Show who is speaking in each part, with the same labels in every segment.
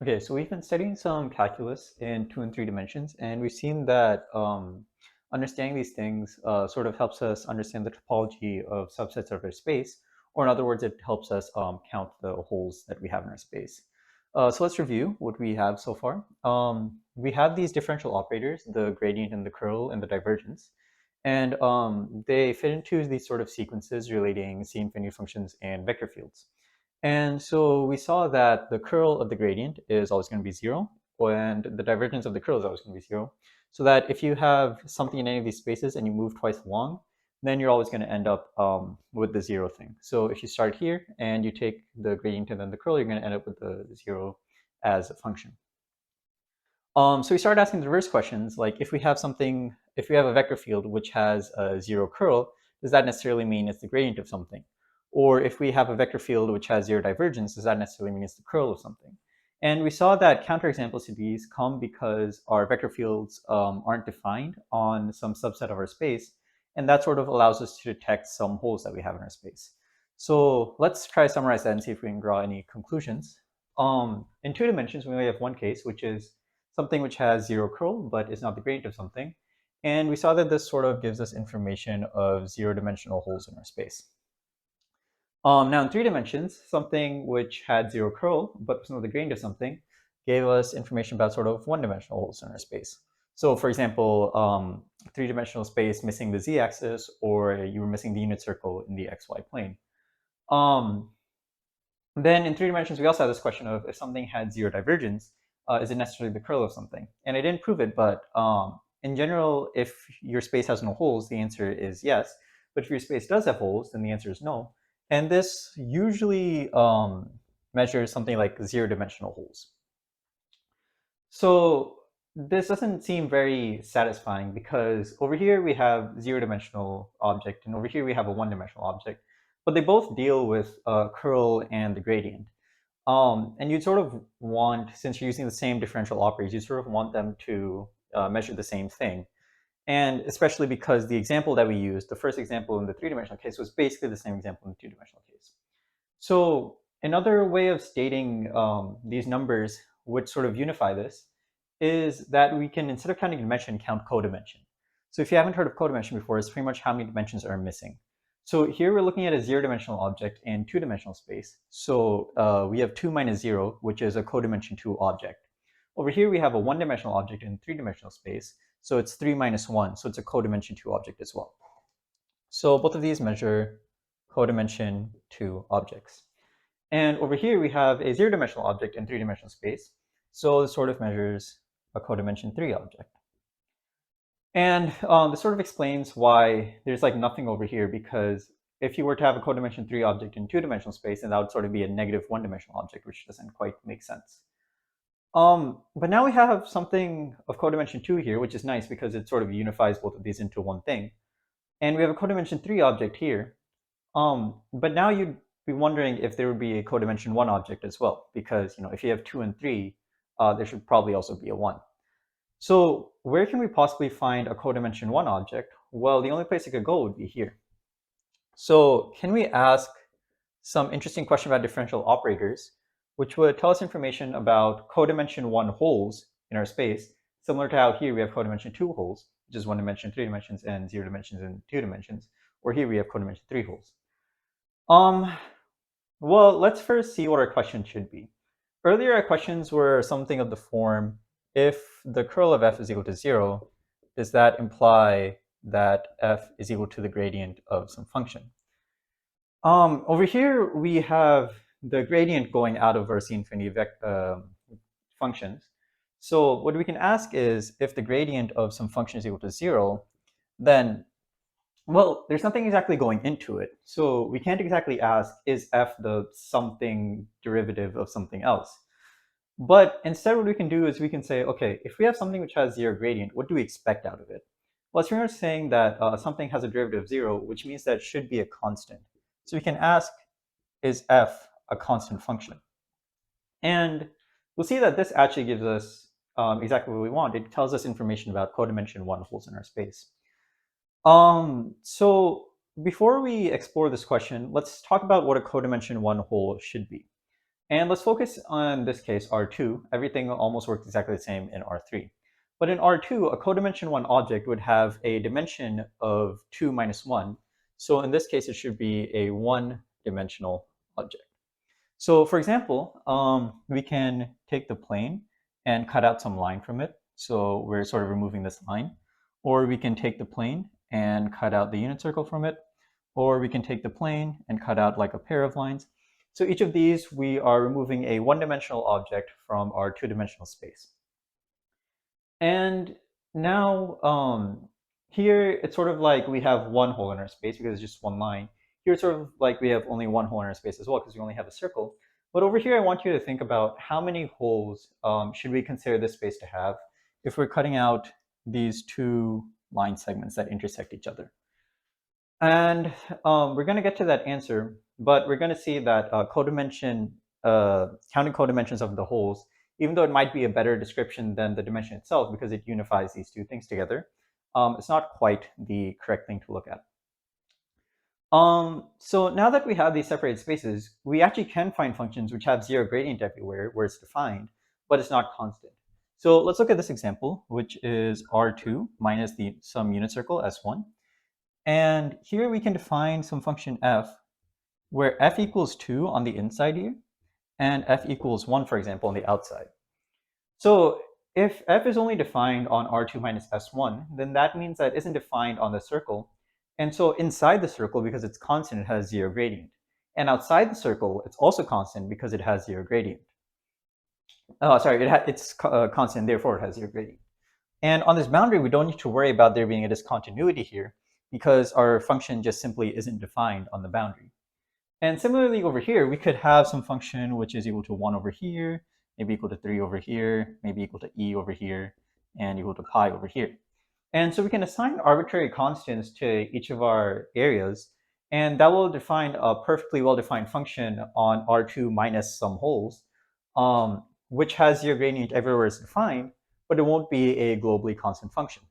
Speaker 1: Okay, so we've been studying some calculus in 2 and 3 dimensions, and we've seen that understanding these things sort of helps us understand the topology of subsets of our space, or in other words, it helps us count the holes that we have in our space. So let's review what we have so far. We have these differential operators, the gradient and the curl and the divergence, and they fit into these sort of sequences relating C infinity functions and vector fields. And so we saw that the curl of the gradient is always going to be 0, and the divergence of the curl is always going to be 0. So that if you have something in any of these spaces and you move twice along, then you're always going to end up with the 0 thing. So if you start here and you take the gradient and then the curl, you're going to end up with the 0 as a function. So we started asking the reverse questions, like if we have a vector field which has a 0 curl, does that necessarily mean it's the gradient of something? Or if we have a vector field which has 0 divergence, does that necessarily mean it's the curl of something? And we saw that counterexamples to these come because our vector fields aren't defined on some subset of our space, and that sort of allows us to detect some holes that we have in our space. So let's try to summarize that and see if we can draw any conclusions. In 2 dimensions, we only have one case, which is something which has 0 curl but is not the gradient of something. And we saw that this sort of gives us information of 0-dimensional holes in our space. Now in 3 dimensions, something which had 0 curl but was not the gradient of something gave us information about sort of 1-dimensional holes in our space. So for example, 3-dimensional space missing the z-axis, or you were missing the unit circle in the xy plane. Then in 3 dimensions, we also have this question of if something had 0 divergence, is it necessarily the curl of something? And I didn't prove it, but in general, if your space has no holes, the answer is yes. But if your space does have holes, then the answer is no. And this usually measures something like 0-dimensional holes. So this doesn't seem very satisfying because over here we have 0-dimensional object, and over here we have a 1-dimensional object, but they both deal with curl and the gradient. And you'd sort of want, since you're using the same differential operators, you sort of want them to measure the same thing. And especially because the example that we used, the first example in the 3-dimensional case, was basically the same example in the 2-dimensional case. So another way of stating these numbers would sort of unify this is that we can, instead of counting dimension, count codimension. So if you haven't heard of codimension before, it's pretty much how many dimensions are missing. So here we're looking at a 0-dimensional object in 2-dimensional space. So we have 2 minus 0, which is a codimension 2 object. Over here we have a 1-dimensional object in 3-dimensional space. So it's 3 minus 1, so it's a codimension 2 object as well. So both of these measure codimension 2 objects. And over here we have a 0-dimensional object in 3-dimensional space. So this sort of measures a codimension 3 object. And this sort of explains why there's like nothing over here, because if you were to have a codimension 3 object in 2-dimensional space, then that would sort of be a negative 1-dimensional object, which doesn't quite make sense. But now we have something of codimension 2 here, which is nice because it sort of unifies both of these into one thing. And we have a codimension 3 object here. But now you'd be wondering if there would be a codimension 1 object as well, because if you have 2 and 3, there should probably also be a 1. So where can we possibly find a codimension 1 object? Well, the only place it could go would be here. So can we ask some interesting question about differential operators, which would tell us information about codimension 1 holes in our space, similar to how here we have codimension 2 holes, which is 1 dimension, 3 dimensions, and 0 dimensions and 2 dimensions, or here we have codimension 3 holes. Well, let's first see what our question should be. Earlier, our questions were something of the form, if the curl of f is equal to 0, does that imply that f is equal to the gradient of some function? Over here, we have the gradient going out of our C infinity functions. So what we can ask is, if the gradient of some function is equal to 0, then well, there's nothing exactly going into it. So we can't exactly ask, is f the something derivative of something else? But instead what we can do is we can say, okay, if we have something which has 0 gradient, what do we expect out of it? Well, it's pretty much saying that something has a derivative of 0, which means that it should be a constant. So we can ask, is f a constant function? And we'll see that this actually gives us exactly what we want. It tells us information about codimension 1 holes in our space. So before we explore this question, let's talk about what a codimension 1 hole should be. And let's focus on this case, R2. Everything almost works exactly the same in R3. But in R2, a codimension 1 object would have a dimension of 2 minus 1. So in this case, it should be a one-dimensional object. So for example, we can take the plane and cut out some line from it. So we're sort of removing this line. Or we can take the plane and cut out the unit circle from it. Or we can take the plane and cut out like a pair of lines. So each of these, we are removing a one-dimensional object from our two-dimensional space. And now here, it's sort of like we have one hole in our space because it's just one line. Here, it's sort of like we have only one hole in our space as well because we only have a circle. But over here, I want you to think about how many holes should we consider this space to have if we're cutting out these two line segments that intersect each other. And we're going to get to that answer, but we're going to see that codimension, counting codimensions of the holes, even though it might be a better description than the dimension itself because it unifies these two things together, it's not quite the correct thing to look at. So now that we have these separated spaces, we actually can find functions which have zero gradient everywhere where it's defined, but it's not constant. So let's look at this example, which is R2 minus some unit circle S1. And here we can define some function f, where f equals 2 on the inside here, and f equals 1, for example, on the outside. So if f is only defined on R2 minus S1, then that means that it isn't defined on the circle. And so inside the circle, because it's constant, it has zero gradient. And outside the circle, it's also constant because it has zero gradient. It's constant, therefore it has zero gradient. And on this boundary, we don't need to worry about there being a discontinuity here because our function just simply isn't defined on the boundary. And similarly over here, we could have some function which is equal to 1 over here, maybe equal to 3 over here, maybe equal to e over here, and equal to pi over here. And so we can assign arbitrary constants to each of our areas, and that will define a perfectly well-defined function on R2 minus some holes, which has zero gradient everywhere it's defined, but it won't be a globally constant function.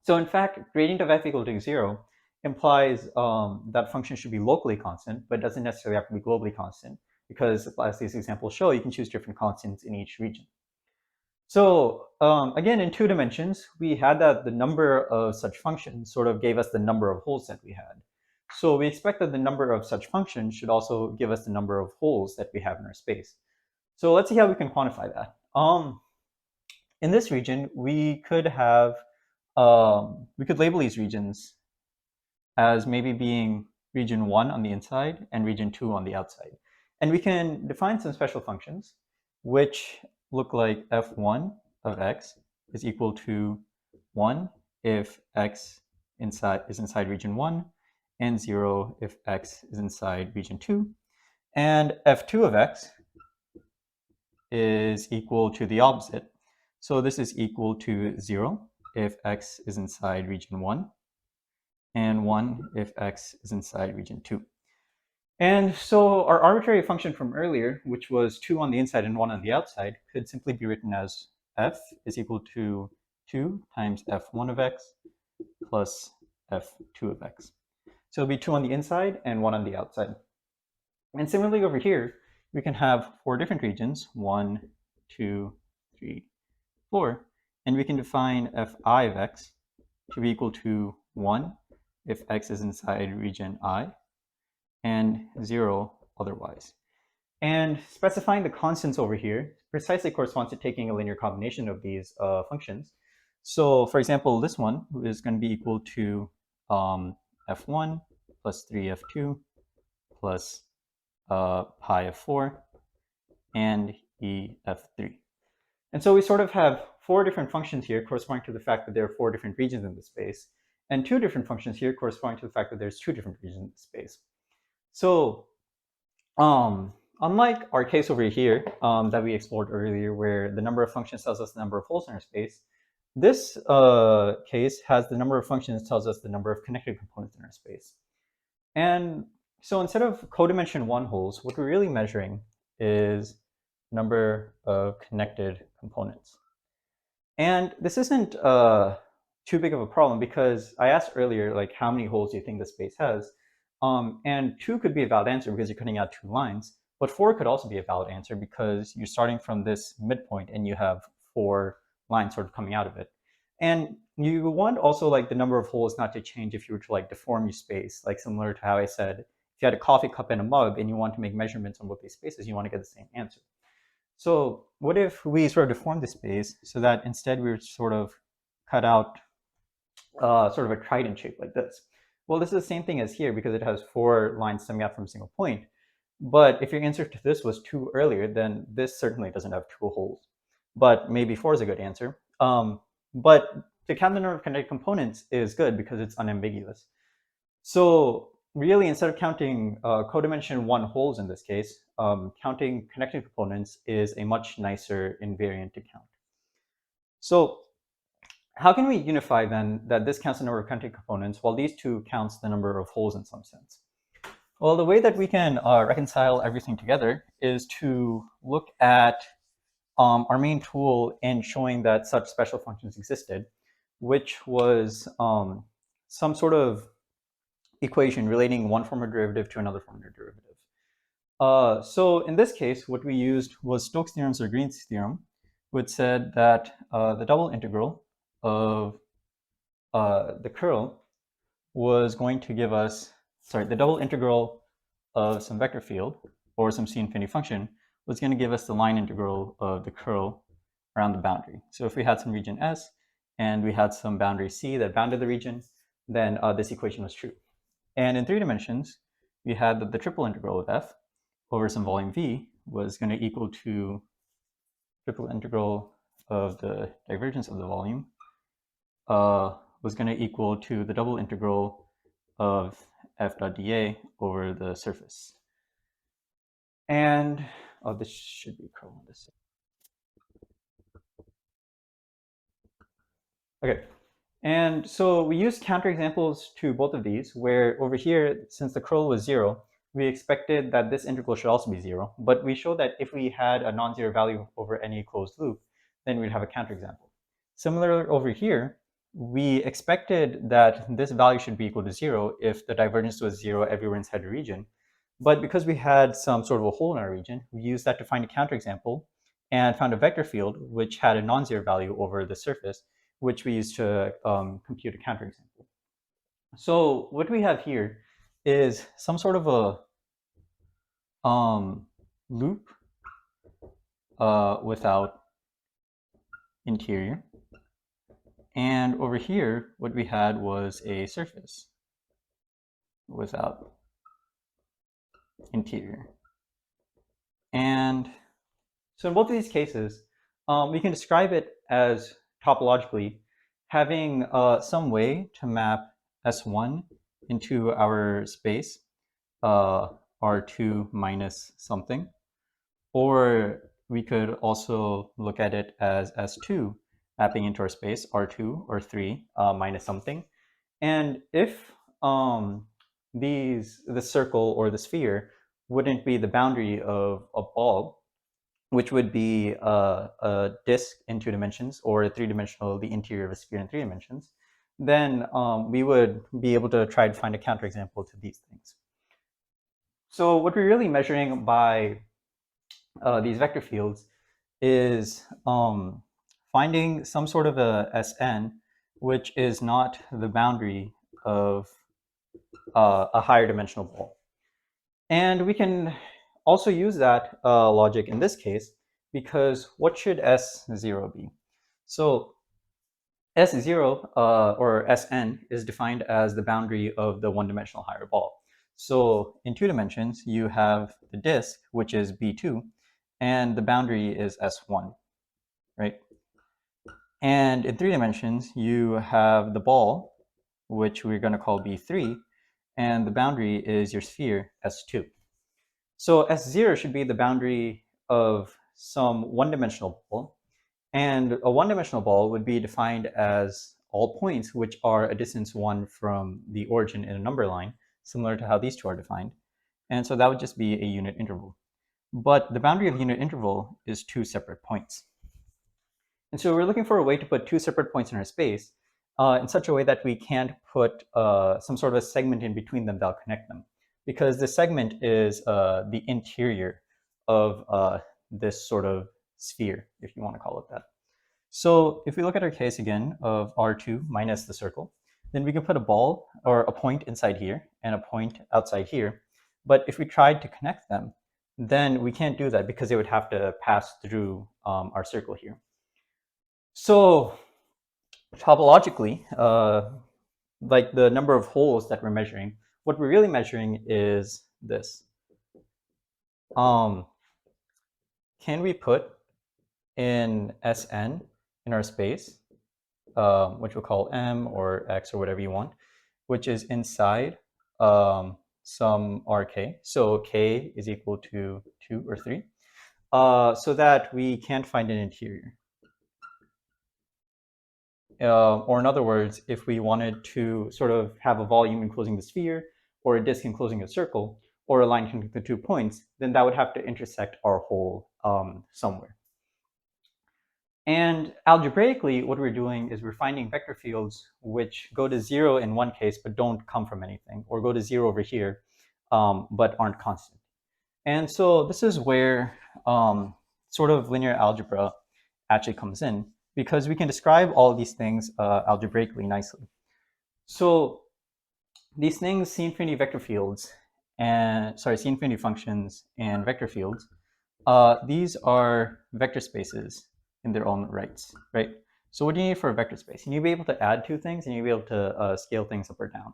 Speaker 1: So in fact, gradient of f equal to 0 implies that function should be locally constant, but doesn't necessarily have to be globally constant, because as these examples show, you can choose different constants in each region. So again, in two dimensions, we had that the number of such functions sort of gave us the number of holes that we had. So we expect that the number of such functions should also give us the number of holes that we have in our space. So let's see how we can quantify that. In this region, we could have, we could label these regions as maybe being region 1 on the inside and region 2 on the outside. And we can define some special functions which look like f1 of x is equal to 1 if x is inside region 1 and 0 if x is inside region 2. And f2 of x is equal to the opposite. So this is equal to 0 if x is inside region 1 and 1 if x is inside region 2. And so our arbitrary function from earlier, which was 2 on the inside and 1 on the outside, could simply be written as f is equal to 2 times f1 of x plus f2 of x. So it'll be 2 on the inside and 1 on the outside. And similarly over here, we can have 4 different regions, 1, 2, 3, 4, and we can define fi of x to be equal to 1 if x is inside region I, and 0 otherwise. And specifying the constants over here precisely corresponds to taking a linear combination of these functions. So for example, this one is going to be equal to f1 plus 3f2 plus pi f4 and ef3. And so we sort of have 4 different functions here corresponding to the fact that there are 4 different regions in the space, and 2 different functions here corresponding to the fact that there's 2 different regions in the space. So unlike our case over here that we explored earlier, where the number of functions tells us the number of holes in our space, this case has the number of functions tells us the number of connected components in our space. And so instead of codimension 1 holes, what we're really measuring is number of connected components. And this isn't too big of a problem because I asked earlier, like, how many holes do you think the space has? And 2 could be a valid answer because you're cutting out 2 lines. But 4 could also be a valid answer because you're starting from this midpoint and you have 4 lines sort of coming out of it. And you want also like the number of holes not to change if you were to like deform your space, like similar to how I said, if you had a coffee cup and a mug and you want to make measurements on both these spaces, you want to get the same answer. So what if we sort of deform the space so that instead we were sort of cut out sort of a trident shape like this? Well, this is the same thing as here because it has 4 lines stemming out from a single point. But if your answer to this was 2 earlier, then this certainly doesn't have 2 holes. But maybe 4 is a good answer. But to count the number of connected components is good because it's unambiguous. So really, instead of counting codimension 1 holes in this case, counting connected components is a much nicer invariant to count. So how can we unify then that this counts the number of connected components while these two counts the number of holes in some sense? Well, the way that we can reconcile everything together is to look at our main tool in showing that such special functions existed, which was some sort of equation relating one form of derivative to another form of derivative. So in this case, what we used was Stokes' theorem or Green's theorem, which said that the double integral of the curl was going to give us, the double integral of some vector field or some C infinity function was going to give us the line integral of the curl around the boundary. So if we had some region S and we had some boundary C that bounded the region, then this equation was true. And in 3 dimensions, we had that the triple integral of f over some volume V was going to equal to triple integral of the divergence of the volume was going to equal to the double integral of f dot dA over the surface. And this should be curl on this. Okay. And so we used counterexamples to both of these, where over here, since the curl was 0, we expected that this integral should also be 0. But we showed that if we had a non-zero value over any closed loop, then we'd have a counterexample. Similar over here, we expected that this value should be equal to 0 if the divergence was 0 everywhere inside the region. But because we had some sort of a hole in our region, we used that to find a counterexample and found a vector field which had a non-zero value over the surface, which we used to compute a counterexample. So what we have here is some sort of a loop without interior. And over here, what we had was a surface without interior. And so in both of these cases, we can describe it as topologically having some way to map S1 into our space, R2 minus something. Or we could also look at it as S2 mapping into our space, R2 or 3 minus something. And if the circle or the sphere wouldn't be the boundary of a ball, which would be a disk in 2 dimensions or a 3-dimensional, the interior of a sphere in 3 dimensions, then we would be able to try to find a counterexample to these things. So what we're really measuring by these vector fields is finding some sort of a Sn which is not the boundary of a higher dimensional ball. And we can also use that logic in this case, because what should S0 be? So S0 or Sn is defined as the boundary of the 1-dimensional higher ball. So in 2 dimensions, you have the disk, which is B2, and the boundary is S1, right? And in 3 dimensions, you have the ball, which we're going to call B3, and the boundary is your sphere, S2. So S0 should be the boundary of some 1-dimensional ball, and a 1-dimensional ball would be defined as all points which are a distance 1 from the origin in a number line, similar to how these two are defined. And so that would just be a unit interval. But the boundary of unit interval is 2 separate points. And so we're looking for a way to put 2 separate points in our space in such a way that we can't put some sort of a segment in between them that'll connect them, because the segment is the interior of this sort of sphere, if you want to call it that. So if we look at our case again of R2 minus the circle, then we can put a ball or a point inside here and a point outside here. But if we tried to connect them, then we can't do that because they would have to pass through our circle here. So topologically, like the number of holes that we're measuring, what we're really measuring is this. Can we put in Sn in our space, which we'll call M or X or whatever you want, which is inside some Rk. So K is equal to 2 or 3, so that we can't find an interior. Or in other words, if we wanted to sort of have a volume enclosing the sphere, or a disk enclosing a circle, or a line connecting the 2 points, then that would have to intersect our hole somewhere. And algebraically, what we're doing is we're finding vector fields which go to 0 in one case but don't come from anything, or go to 0 over here but aren't constant. And so this is where sort of linear algebra actually comes in, because we can describe all of these things algebraically nicely. So these things, C infinity vector fields, and C infinity functions and vector fields, these are vector spaces in their own rights, right? So what do you need for a vector space? You need to be able to add two things, and you need to be able to scale things up or down.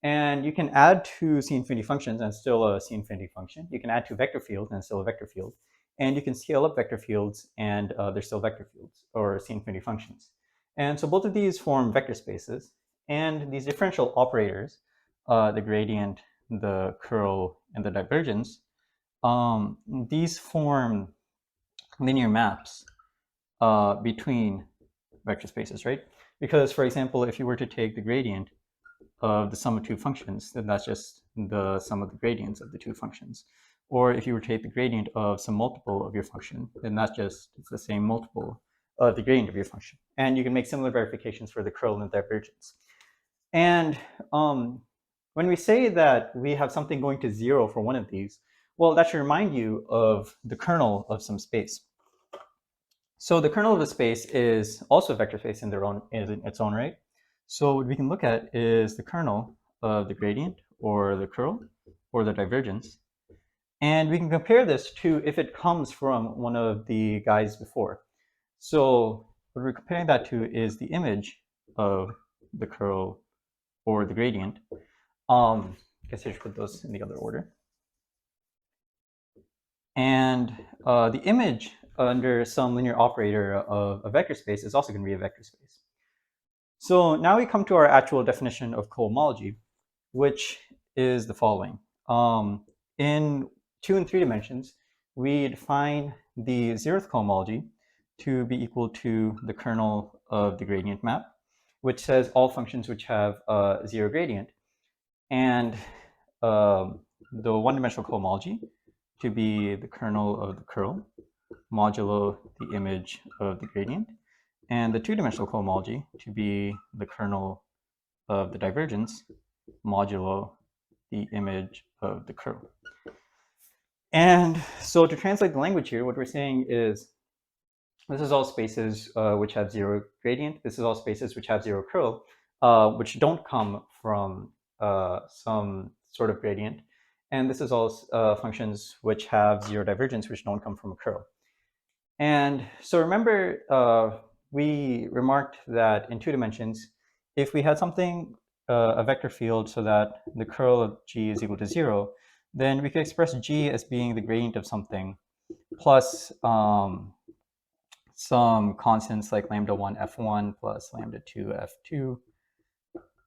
Speaker 1: And you can add two C infinity functions and still a C infinity function. You can add two vector fields and still a vector field. And you can scale up vector fields and they're still vector fields or C infinity functions. And so both of these form vector spaces. And these differential operators, the gradient, the curl, and the divergence, these form linear maps between vector spaces, right? Because, for example, if you were to take the gradient of the sum of two functions, then that's just the sum of the gradients of the two functions. Or if you were to take the gradient of some multiple of your function, then that's just the same multiple of the gradient of your function. And you can make similar verifications for the curl and divergence. And when we say that we have something going to 0 for one of these, well, that should remind you of the kernel of some space. So the kernel of a space is also a vector space in its own right. So what we can look at is the kernel of the gradient or the curl or the divergence. And we can compare this to if it comes from one of the guys before. So what we're comparing that to is the image of the curl or the gradient. I guess I should put those in the other order. And the image under some linear operator of a vector space is also going to be a vector space. So now we come to our actual definition of cohomology, which is the following. In 2 and 3 dimensions, we define the zeroth cohomology to be equal to the kernel of the gradient map, which says all functions which have a 0 gradient, and the one-dimensional cohomology to be the kernel of the curl modulo the image of the gradient, and the two-dimensional cohomology to be the kernel of the divergence modulo the image of the curl. And so to translate the language here, what we're saying is this is all spaces which have 0 gradient. This is all spaces which have 0 curl, which don't come from some sort of gradient. And this is all functions which have 0 divergence, which don't come from a curl. And so remember, we remarked that in 2 dimensions, if we had something, a vector field, so that the curl of G is equal to 0, then we could express G as being the gradient of something plus some constants like lambda1 f1 plus lambda2 f2,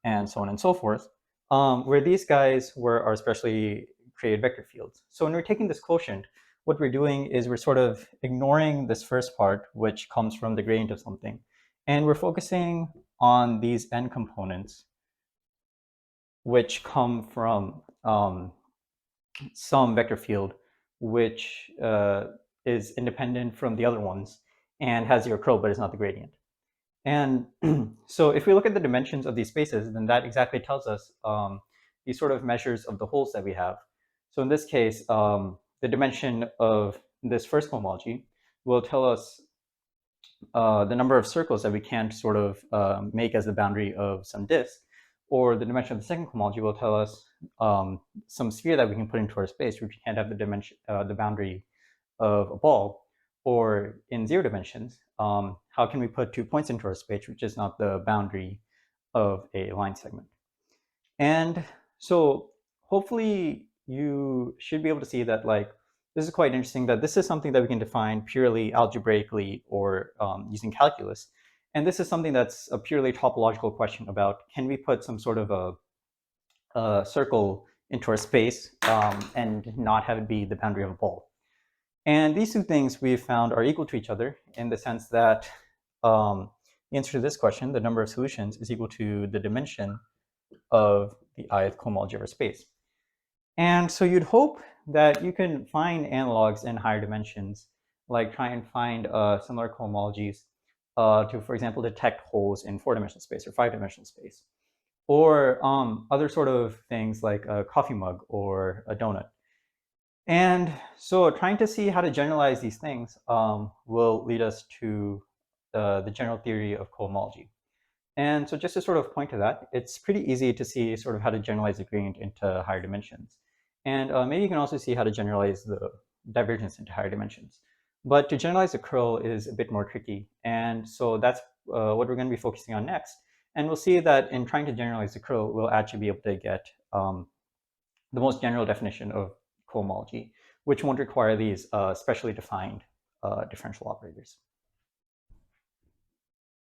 Speaker 1: and so on and so forth, where these guys were our specially created vector fields. So when we're taking this quotient, what we're doing is we're sort of ignoring this first part, which comes from the gradient of something, and we're focusing on these n components, which come from some vector field, which is independent from the other ones and has 0 curl, but is not the gradient. And so if we look at the dimensions of these spaces, then that exactly tells us these sort of measures of the holes that we have. So in this case, the dimension of this first cohomology will tell us the number of circles that we can't sort of make as the boundary of some disk, or the dimension of the second cohomology will tell us some sphere that we can put into our space, which we can't have the dimension, the boundary of a ball, or in 0 dimensions, how can we put 2 points into our space, which is not the boundary of a line segment. And so hopefully you should be able to see that this is quite interesting, that this is something that we can define purely algebraically or using calculus. And this is something that's a purely topological question about, can we put some sort of a circle into our space and not have it be the boundary of a ball. And these two things we've found are equal to each other in the sense that the answer to this question, the number of solutions, is equal to the dimension of the ith cohomology of our space. And so you'd hope that you can find analogs in higher dimensions, like try and find similar cohomologies to, for example, detect holes in 4-dimensional space or 5-dimensional space, or other sort of things like a coffee mug or a donut. And so trying to see how to generalize these things will lead us to the general theory of cohomology. And so just to sort of point to that, it's pretty easy to see sort of how to generalize the gradient into higher dimensions. And maybe you can also see how to generalize the divergence into higher dimensions. But to generalize the curl is a bit more tricky. And so that's what we're going to be focusing on next. And we'll see that in trying to generalize the curl, we'll actually be able to get the most general definition of cohomology, which won't require these specially defined differential operators.